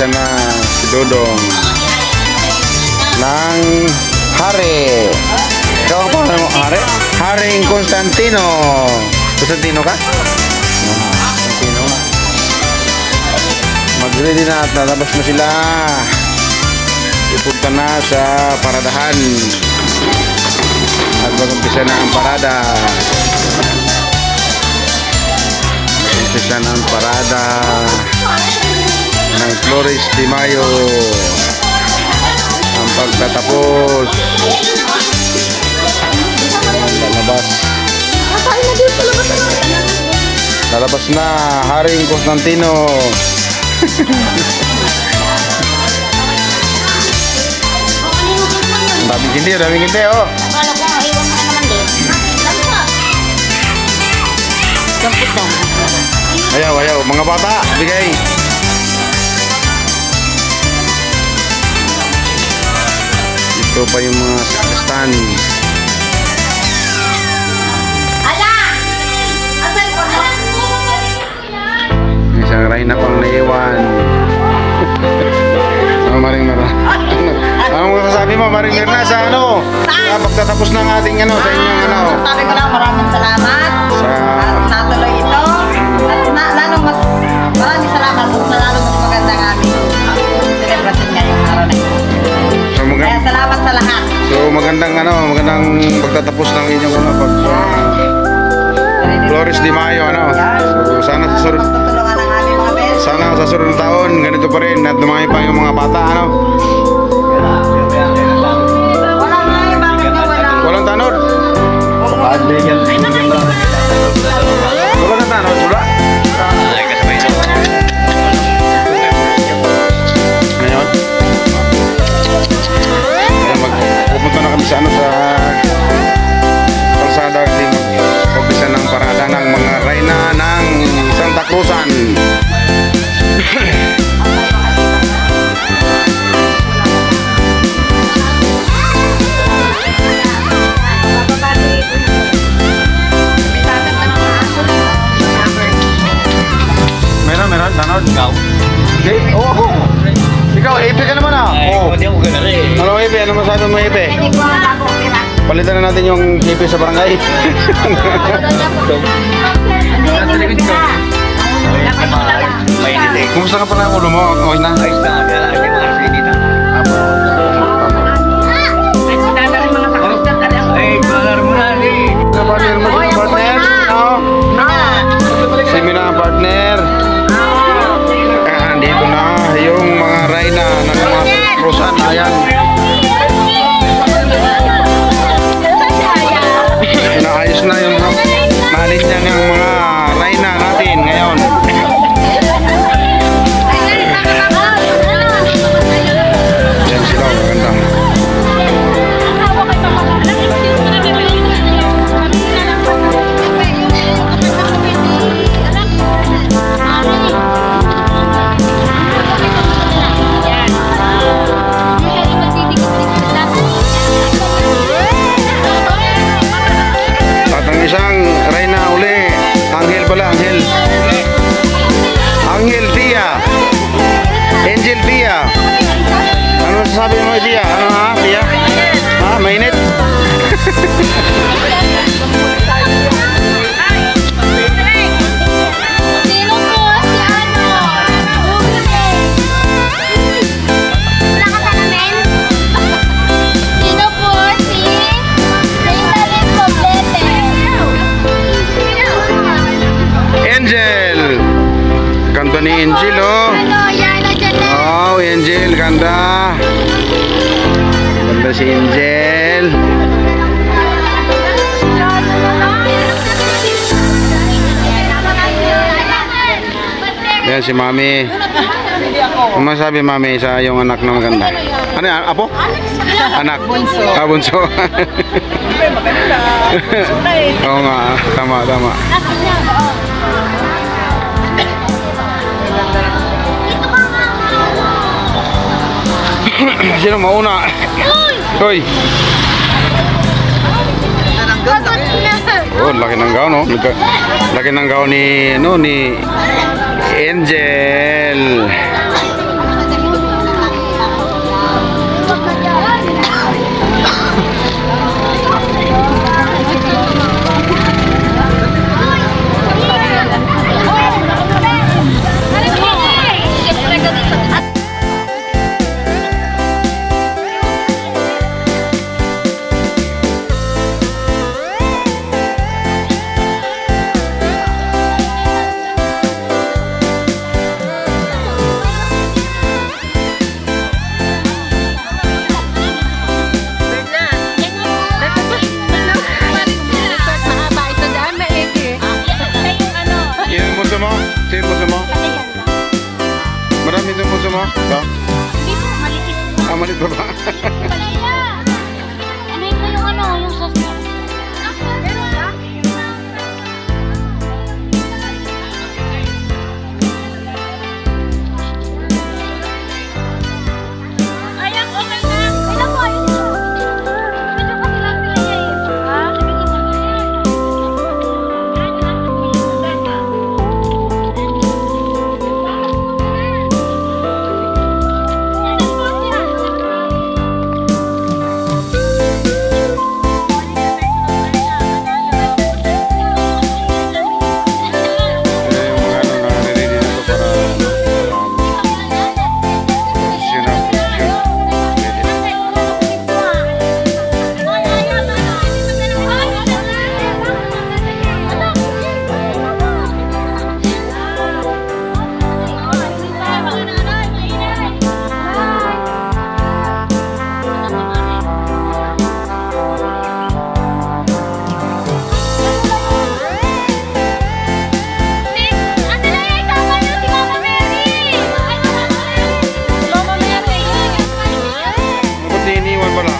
mag-umpisa na si Dodong ng Hari. Ikaw ang pangalan mo, Hari? Haring Constantino. Constantino ka? Constantino. Mag-ready na at lalabas na sila. Ipunta na sa paradahan. At mag-umpisa na ang parada. Mag-umpisa na ang parada ng Flores de Mayo. Ang pagtatapos. Lalabas na Haring Constantino. Daming hindi oh. Akala ko iwan ka naman din. Dampot daw. Ayaw, mga bata, bigay. Ito pa yung mga sakristan. Isang Reyna pang naiwan. Maring Mirna. Ano masasabi mo, Maring Mirna, sa ano? Sa pagtatapos ng ating ano, sa inyong ano? Sabi ko lang, maraming salamat. At natuloy ito. At lalong mas, maraming salamat. Lalong mas maganda ng aming celebration ngayong araw na ito. So, Kaya salamat sa lahat. So magandang ano, magandang pagtatapos ng inyong ano, pag Flores de Mayo, ano? So sana sa sunod, Magtutulungan ang aming mga bes. sana sa sunod taon ganito pa rin at dumami pa yung mga bata, ano? Walang ay, bakit nga walang? Walang tanod. Walang na tanod, wala. Ngayon, pupunta na kami sa ano, sa kalsada kasi mag-umpisa ng parada ng mga Reyna ng Santa Cruzan. Meron, tanod. Ikaw? Okay, oo. Ikaw, Epe ka naman ah. Oo. Hindi ako ganun eh. Ano Epe? Ano masabi mo Epe? Hindi ko na ako, pira. Palitan na natin yung Epe sa barangay. Nasa likod ko. Mainit eh. Kumusta ka pala ang ulo mo? Okay na? Ayos na. Kaya lang yung mga arsay dito. Ay, kalar mo na eh. Partner mo si partner? Si Mina ang partner. Dito na yung mga Reyna ng mga Cruzan. Ayan. Naayos na yung nalit niya ng mga Reyna natin ngayon. Ayan sila, maganda. At ang isang Reyna uli, Angel pala, Angel. Angel Tia. Angel Tia. Ano masasabi mo, Tia? Ano ha, Tia? Ha, mainit? Sino po si ano? Wala ka sa namin? Sino po si Reyna Poblete? Angel. Kanta ni Angel, oh. Ano, Yana Janet? Oh, Angel, kanta. Kanta si Angel. Yan si Mami. Ano masabi Mami sa yung anak na maganda? Ano yan? Apo? Anak? Bunso. Ah, bunso. Oo nga, tama. Sino mauna? Hoy! Oh, laki ng gown, no? Laki ng gown ni, no, ni Angel. baba. Ano yung ano, yung sauce? Ayan, okay na. Ilan po, ayun na. Medyo kasi lang sila eh. Ha? Ayan yung mga ano na ready na to para posisyon na posisyon. Ready na. Ba't iniiwan pala?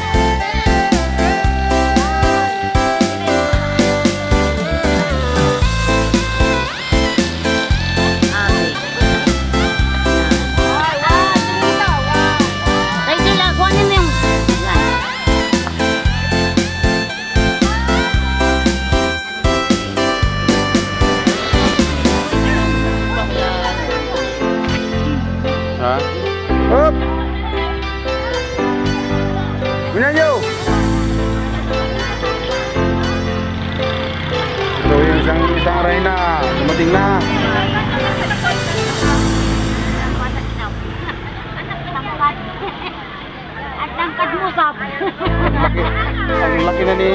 Ha? Hop! Minanyo! Ito yung isang aray na. Dumating na. At tangkad mo, sabi. Ang laki na ni...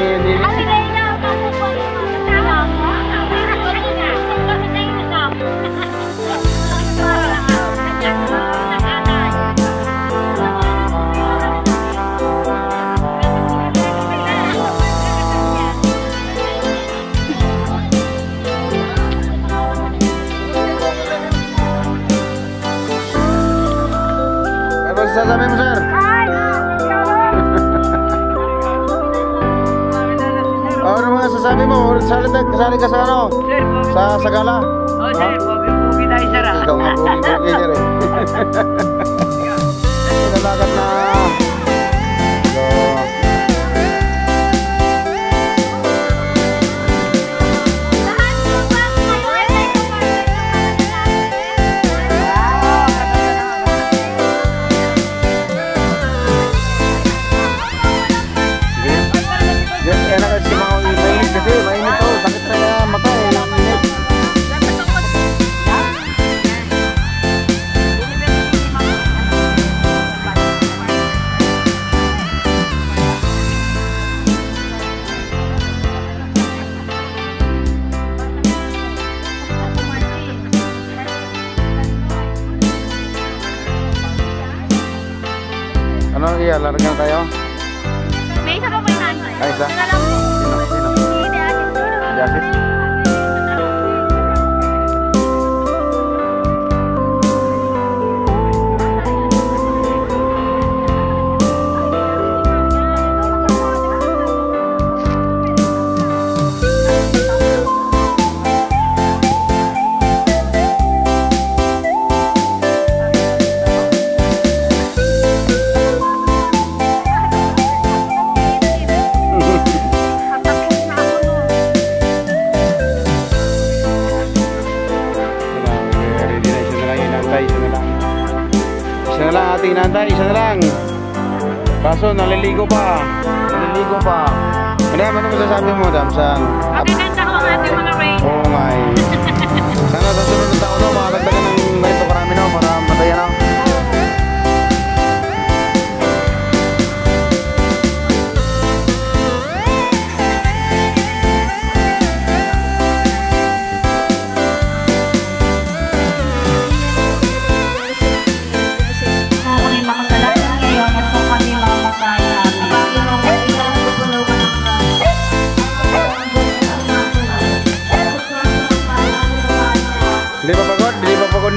Ano sasabi mo, sir? Ano mga sasabi mo? Kasali ka sa ano? Sa gala? Oh, sir, pogi-pogi tayo, sir. Ikaw nga pogi-pogi niya rin. Nalagat na. So, enak kasi mga mainit kasi. Mainit to. Sakit sa mata eh. Mainit. Ano iya, larga kayo? May isa pa po yung nanay. Ay, isa? Isa lang po. Sino? Hindi, Si Asis? Isa na lang ating inantay, isa na lang. Kaso naliligo pa. Naliligo pa. Madam, ano masasabi mo, madam? Sa ano? Magaganda ko ang ating mga rain. Oo nga eh. Sana sa sunod na taon, no, makakagdagan ng ganito karami na, para matayan na. Hindi pa pagod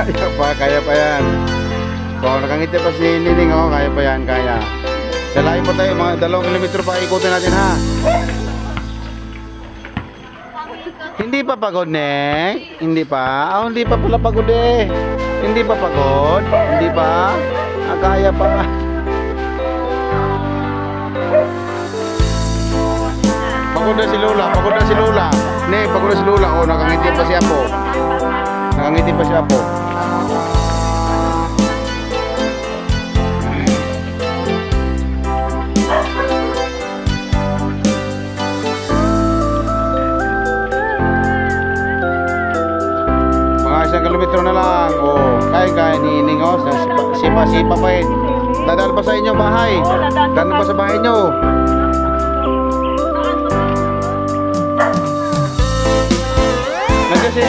Kaya pa yan. So, nakangiti pa si Nining, oh. Kaya pa yan, kaya. Dalahin pa tayo, mga 2 kilometro pa ikutin natin, ha? Hindi pa pagod, Neng? Hindi pa? Oh, hindi pa pala pagod, eh. Hindi pa pagod? Hindi pa? Ah, kaya pa. Pagod na si Lola, pagod na si Lola. Neng, pagod na si Lola. Oh, nakangiti pa si Apo. Nakangiti pa si Apo. Mga 1 kilometro na lang. Oh, kaya ni Ining, oh. Sipa-sipa pa eh. Dadaan pa sa inyong bahay. Dadaan pa sa bahay nyo. Nandiyan si